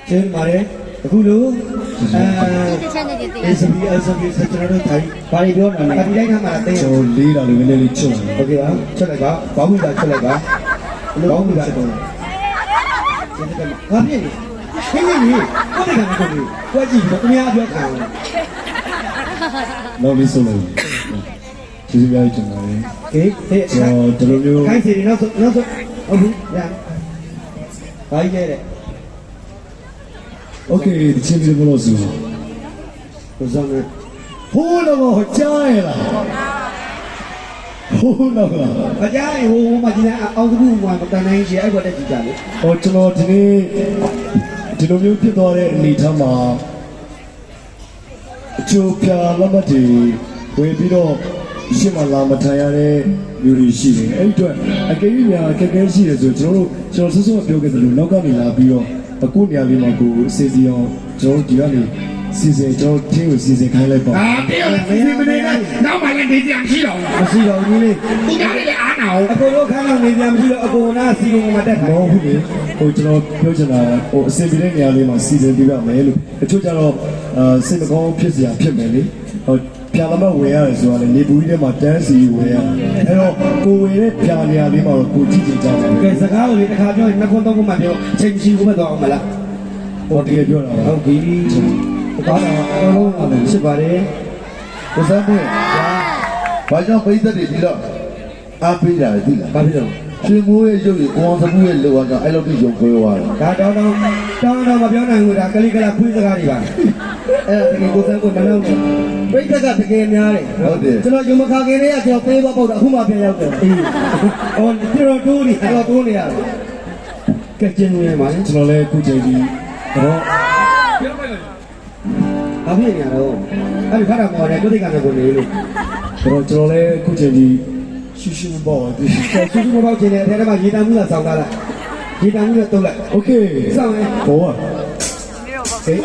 ကျေးဇူးပါတယ်အခုလိုSB စကျွန်တော်တို့ထိုင်ဘာတွေပြောနေလဲဒီတိုင်းခါမှာတင်းကျွန်တော်လေးတာလေးနည်းနည်းလေးချွတ်တယ် โอเคပါချက်လိုက်ပါဘောင်းမူတာချက်လိုက်ပါဘောင်းမူတာတော့ဘာဖြစ်လဲဟင်းနေကိုယ်ကလည်းကိုယ်ကြည့်ပြီးတော့အများပြောခံတယ်နောက်လေးဆုံးလိုက်ကျေးဇူးများတင်ပါတယ်ဟေးကျွန်တော်ဒီလိုမျိုးခိုင်းစီနောက်ဆုံးဟုတ်ဘူးညာဘာကြီးလဲโอเคဒီချင်းလေးဘလို့ဆိုကိုစောင်းနေဟိုးတော့ကြားရလားဟိုးတော့အကြိုင်ဟိုမှာဒီအောင်ကူမှာတန်တိုင်းရှိအဲ့ဘောတက်ကြည့်ကြလေဟိုကျွန်တော်ဒီနေ့ဒီလိုမျိုးဖြစ်သွားတဲ့အနေထားမှာအချို့ပြလမ်းမတွေဝင်ပြီးတော့ရှင်းမလာမထိုင်ရတဲ့လူတွေရှိတယ်အဲ့အတွက်အကယ်၍များခက်ခဲရှိတယ်ဆိုကျွန်တော်ဆွဆွပြောခဲ့တယ်လို့နောက်ကနေလာပြီးတော့အခုနေရာလေးမှာကိုစေစီအောင်ကျွန်တော်ဒီကနေစီစဉ်ကျွန်တော်တင်းကိုစီစဉ်ခိုင်းလိုက်ပါတရားစီစဉ်မနေနဲ့နောက်မှလည်းနေကြမရှိတော့ဘူးမရှိတော့ဘူးလေဒီကနေ့အားနာအောင်အကုန်လုံးခန်းတော့နေကြမရှိတော့အကုန်နာစီကုန်မှာတက်တာမဟုတ်ဘူးလေဟိုကျွန်တော်ပြောချင်တာဟိုအစီအစဉ်တဲ့နေရာလေးမှာစီစဉ်ပြရမယ်လို့အချို့ကျတော့စိတ်မကောင်းဖြစ်စရာဖြစ်မယ်လေဟိုပြာလမဝင်ရတယ်ဆိုတာလေနေပူကြီးထဲမှာတန်းစီဝင်ရအဲ့တော့ကိုဝင်တဲ့ပြာနေရာလေးမှာတော့ကိုကြည့်ကြည့်ကြတယ်ကဲစကားကိုလေတစ်ခါပြောရင်နှစ်ခွန်းသုံးခွန်းမှပြောချိန်မရှိဘူးမတော့အောင်မလားဟိုတကယ်ပြောတာဟုတ်ပြီဘာသာအလုံးရှိပါတယ်ကိုစမ်းပွင့်ဘာကြောင့်ပိသက်တွေဒီတော့အားပေးတာလဲသိလားဘာဖြစ်လို့ရှင်မိုးရဲ့ရုပ်ကိုအောင်စမှုရဲ့လောကအဲ့လိုတိရုံခွဲသွားတာဒါတောင်းမပြောနိုင်ဘူးဒါကလိကလာခွေးစကားတွေပါအဲ့ဒါတကယ်ကိုစမ်းကိုမနှောင်းဘူးပိသက်ကတကယ်များတယ်ဟုတ်တယ်ကျွန်တော်ယုံမခါခင်လေးကကျွန်တော်ပေးသွားပုတ်တာအခုမှပြန်ရောက်တယ်အေးဟောကျွန်တော်တိုးနေကျွန်တော်တိုးနေရတယ်ကဲကျင်းနေမှာလေကျွန်တော်လည်းအခုချိန်ဒီတော့ဘာဖြစ်နေရတော့အဲ့ဒီခါတော့မော်တယ်ကိုသိကနေကိုနေလို့ကျွန်တော်လည်းအခုချိန်ဒီရှူရှူပေါ့ဒီရှူရှူပေါ့ချိန်နေတယ်ထဲမှာရေတံမှုသာစောင်းကားလိုက်ရေတံမှုနဲ့တုံးလိုက်โอเคစောင်းရင်ဘောอ่ะဟေး